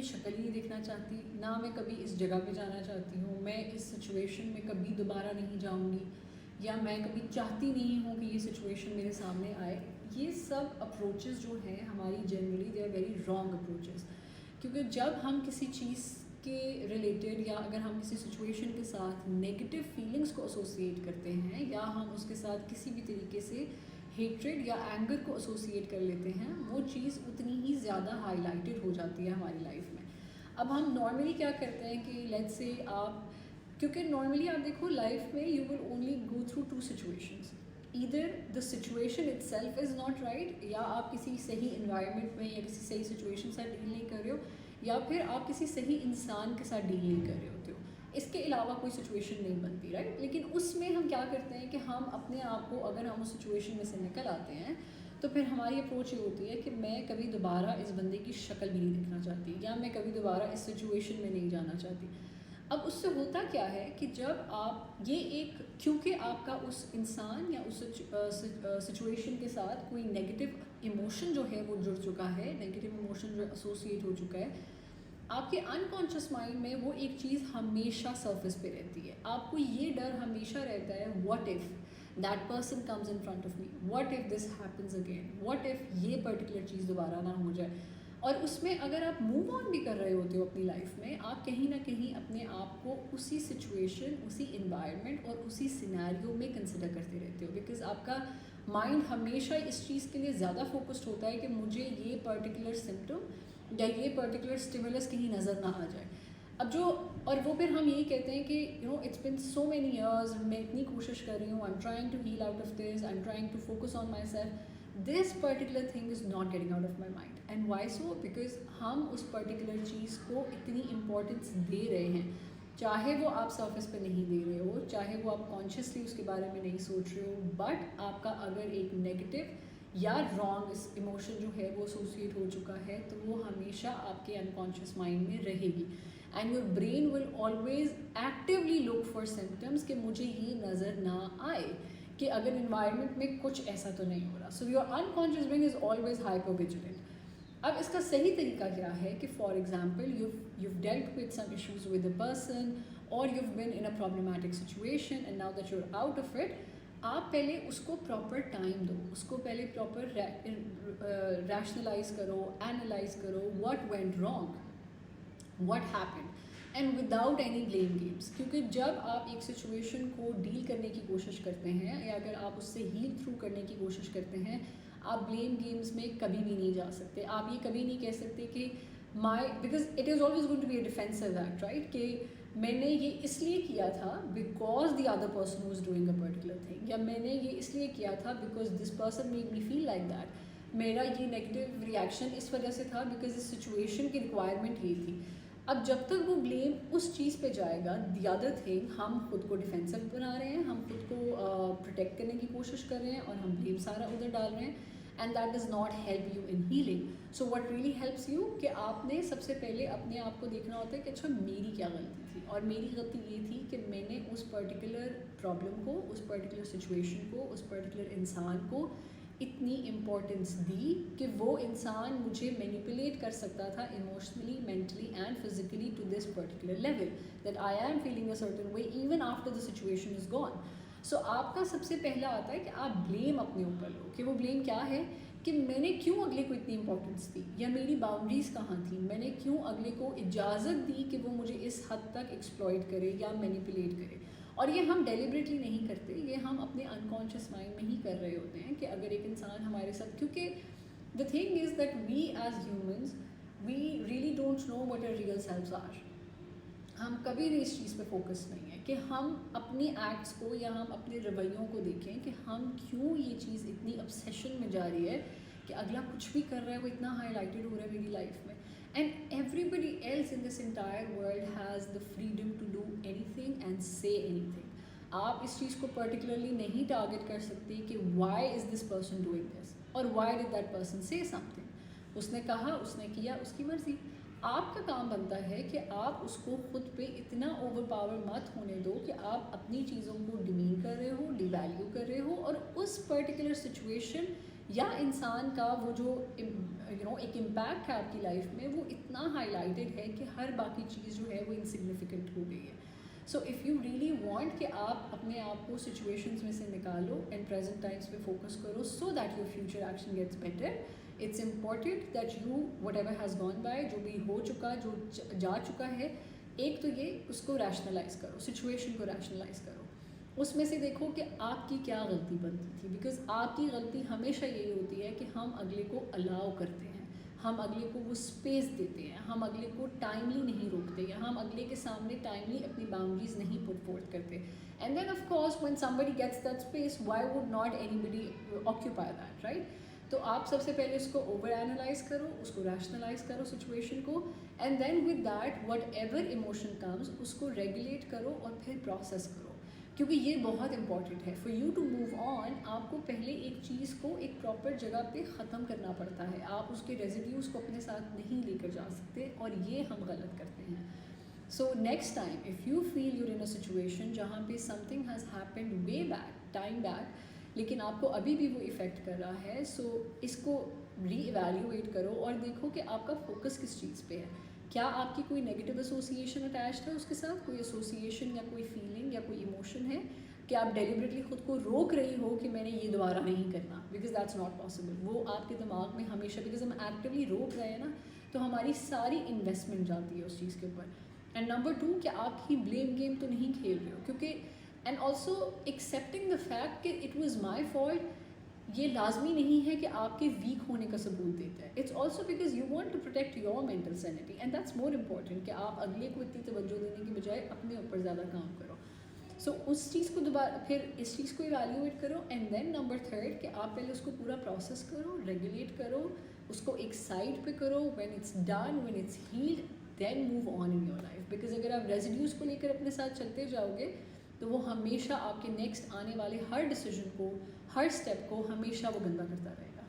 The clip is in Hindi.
शक्ल ही नहीं देखना चाहती, ना मैं कभी इस जगह पे जाना चाहती हूँ, मैं इस सिचुएशन में कभी दोबारा नहीं जाऊँगी, या मैं कभी चाहती नहीं हूँ कि ये सिचुएशन मेरे सामने आए। ये सब अप्रोचेस जो हैं हमारी generally they are very wrong approaches. क्योंकि जब हम किसी चीज़ के रिलेटेड या अगर हम किसी सिचुएशन के साथ नेगेटिव फीलिंग्स को एसोसिएट करते हैं या हम उसके साथ किसी भी तरीके से हेट्रेड या एंगर को एसोसिएट कर लेते हैं, वो चीज़ उतनी ही ज़्यादा हाईलाइटेड हो जाती है हमारी लाइफ में। अब हम नॉर्मली क्या करते हैं कि लेट्स से आप, क्योंकि नॉर्मली आप देखो लाइफ में you will only go through two situations, either the situation itself is not right, या आप किसी सही इन्वायरमेंट में या किसी सही सिचुएशन के साथ डील नहीं कर रहे हो, या फिर आप किसी सही इंसान के साथ डील नहीं कर रहे होते हो। इसके अलावा कोई सिचुएशन नहीं बनती, राइट। लेकिन उसमें हम क्या करते हैं कि हम अपने आप को, अगर हम उस सिचुएशन में से निकल आते हैं तो फिर हमारी अप्रोच ये होती है कि मैं कभी दोबारा इस बंदे की शक्ल भी नहीं देखना चाहती, या मैं कभी दोबारा इस सिचुएशन में नहीं जाना चाहती। अब उससे होता क्या है कि जब आप ये एक, क्योंकि आपका उस इंसान या उस सिचुएशन के साथ कोई नेगेटिव इमोशन जो है वो जुड़ चुका है, नेगेटिव इमोशन जो एसोसिएट हो चुका है, आपके अनकॉन्शियस माइंड में वो एक चीज़ हमेशा सरफेस पे रहती है। आपको ये डर हमेशा रहता है, what if that person comes in front of me, what if this happens again, what if ये पर्टिकुलर चीज़ दोबारा ना हो जाए। और उसमें अगर आप मूव ऑन भी कर रहे होते हो अपनी लाइफ में, आप कहीं ना कहीं अपने आप को उसी सिचुएशन, उसी इन्वायरमेंट और उसी सिनेरियो में कंसिडर करते रहते हो, बिकॉज आपका माइंड हमेशा इस चीज़ के लिए ज़्यादा फोकस्ड होता है कि मुझे ये पर्टिकुलर सिम्टम या ये पर्टिकुलर स्टिमुलस कहीं नज़र ना आ जाए। अब जो, और वो फिर हम यही कहते हैं कि you know it's been so many years, मैं इतनी कोशिश कर रही हूँ, I am trying to heal out of this, I am trying to focus on myself, this particular thing is not getting out of my mind. And why so? Because हम उस पर्टिकुलर चीज़ को इतनी इम्पोर्टेंस दे रहे हैं, चाहे वो आप सरफेस पे नहीं दे रहे हो, चाहे वो आप कॉन्शियसली उसके बारे में नहीं सोच रहे हो, बट आपका अगर एक नेगेटिव या रॉन्ग इमोशन जो है वो एसोसिएट हो चुका है, तो वो हमेशा आपके अनकॉन्शियस माइंड में रहेगी। And your brain will always actively look for symptoms कि मुझे ये नज़र ना आए कि अगर इन्वायरमेंट में कुछ ऐसा तो नहीं हो रहा। So your unconscious brain is always hyper vigilant. अब इसका सही तरीका क्या है कि for example you've dealt with some issues with a person, or you've been in a problematic situation and now that you're out of it, आप पहले उसको प्रॉपर टाइम दो, उसको पहले प्रॉपर रैशनलाइज करो, एनालाइज करो, what went wrong, what happened, and without any blame games. क्योंकि जब आप एक सिचुएशन को डील करने की कोशिश करते हैं या अगर आप उससे हील थ्रू करने की कोशिश करते हैं, आप ब्लेम गेम्स में कभी भी नहीं जा सकते। आप ये कभी नहीं कह सकते कि because it is always going to be a defensive act, right, कि मैंने ये इसलिए किया था because the other person was doing a particular thing, या मैंने ये इसलिए किया था because this person made me feel like that, मेरा ये नेगेटिव रिएक्शन इस वजह से था बिकॉज इस सिचुएशन की रिक्वायरमेंट ये थी। अब जब तक वो ब्लेम उस चीज़ पे जाएगा, द अदर थिंग, हम खुद को डिफेंसिव बना रहे हैं, हम खुद को प्रोटेक्ट करने की कोशिश कर रहे हैं और हम ब्लेम सारा उधर डाल रहे हैं, and that does not help you in healing. So what really helps you कि आपने सबसे पहले अपने आप को देखना होता है कि अच्छा मेरी क्या गलती थी, और मेरी गलती ये थी कि मैंने उस पर्टिकुलर प्रॉब्लम को, उस पर्टिकुलर सिचुएशन को, उस पर्टिकुलर इंसान को इतनी इम्पोर्टेंस दी कि वो इंसान मुझे मैनिपुलेट कर सकता था emotionally, mentally and physically to this particular level that I am feeling a certain way even after the situation is gone. So आपका सबसे पहला आता है कि आप ब्लेम अपने ऊपर लो, कि वो ब्लेम क्या है कि मैंने क्यों अगले को इतनी इंपॉर्टेंस दी, या मेरी बाउंड्रीज़ कहाँ थी, मैंने क्यों अगले को इजाज़त दी कि वो मुझे इस हद तक एक्सप्लॉइट करे या मैनिपुलेट करे। और ये हम डेलिबरेटली नहीं करते, ये हम अपने अनकॉन्शियस माइंड में ही कर रहे होते हैं कि अगर एक इंसान हमारे साथ, क्योंकि the thing is that we as humans we really don't know what our real selves are. हम कभी भी इस चीज़ पे फोकस नहीं है कि हम अपनी एक्ट्स को या हम अपने रवैयों को देखें कि हम क्यों ये चीज़ इतनी obsession में जा रही है कि अगला कुछ भी कर रहा है वो इतना हाईलाइटेड हो रहा है मेरी लाइफ में, and everybody else in this entire world has the freedom to do anything and say anything. आप इस चीज़ को पर्टिकुलरली नहीं टारगेट कर सकते कि why is this person doing this, और why did that person say something. उसने कहा, उसने किया, उसकी मर्ज़ी। आपका काम बनता है कि आप उसको खुद पे इतना ओवर पावर मत होने दो कि आप अपनी चीज़ों को डिमीन कर रहे हो, डिवैल्यू कर रहे हो, और उस पर्टिकुलर सिचुएशन या इंसान का वो जो एक इम्पैक्ट है आपकी लाइफ में, वो इतना हाईलाइटेड है कि हर बाकी चीज़ जो है वो इनसिग्निफिकेंट हो गई है. So if you really want कि आप अपने आप को सिचुएशंस में से निकालो एंड प्रेजेंट टाइम्स पे फोकस करो so that your future action gets better, it's important that you whatever has gone by, जो भी हो चुका, जो जा चुका है, एक तो ये उसको रैशनलाइज करो, सिचुएशन को रैशनलाइज करो, उसमें से देखो कि आपकी क्या गलती बनती थी. बिकॉज आपकी गलती हमेशा यही होती है कि हम अगले को अलाउ करते हैं, हम अगले को वो स्पेस देते हैं, हम अगले को टाइमली नहीं रोकते हैं, हम अगले के सामने टाइमली अपनी बाउंड्रीज नहीं पुट फोर्थ करते. And then of course when somebody gets that space, why would not anybody occupy that, right? तो आप सबसे पहले उसको ओवर एनालाइज करो, उसको रैशनलाइज करो सिचुएशन को, and then with that whatever emotion comes उसको रेगुलेट करो और फिर प्रोसेस करो. क्योंकि ये बहुत इंपॉर्टेंट है. For you to move on, आपको पहले एक चीज़ को एक प्रॉपर जगह पे ख़त्म करना पड़ता है. आप उसके रेजिड्यूज़ को अपने साथ नहीं लेकर जा सकते, और ये हम गलत करते हैं. So next time if you feel you're in a situation जहाँ पे something has happened way back, time back, लेकिन आपको अभी भी वो इफ़ेक्ट कर रहा है, सो इसको री इवेल्यूएट करो और देखो कि आपका फोकस किस चीज़ पे है. क्या आपकी कोई नेगेटिव एसोसिएशन अटैच्ड है उसके साथ, कोई एसोसिएशन या कोई फीलिंग या कोई इमोशन है कि आप डेलिबरेटली खुद को रोक रही हो कि मैंने ये दोबारा नहीं करना, बिकॉज दैट्स नॉट पॉसिबल. वो आपके दिमाग में हमेशा, बिकॉज हम एक्टिवली रोक रहे हैं ना, तो हमारी सारी इन्वेस्टमेंट जाती है उस चीज़ के ऊपर. एंड नंबर 2 कि आप ही ब्लेम गेम तो नहीं खेल रहे हो, क्योंकि and also accepting the fact कि इट वॉज़ माई फॉल्ट, ये लाजमी नहीं है कि आपके वीक होने का सबूत देता है. It's also because you want to protect your mental sanity, and that's more important कि आप अगले को इतनी तवज्जो देने की बजाय अपने ऊपर ज़्यादा काम करो. सो उस चीज़ को दोबारा फिर इस चीज़ को इवैल्यूएट करो. एंड देन नंबर 3 कि आप पहले उसको पूरा प्रोसेस करो, रेगुलेट करो, उसको एक साइड पे करो. When it's done, when it's healed, then move on in your life. Because अगर आप रेजिड्यूज़ को लेकर अपने साथ चलते जाओगे तो वो हमेशा आपके नेक्स्ट आने वाले हर डिसीजन को, हर स्टेप को हमेशा वो गंदा करता रहेगा.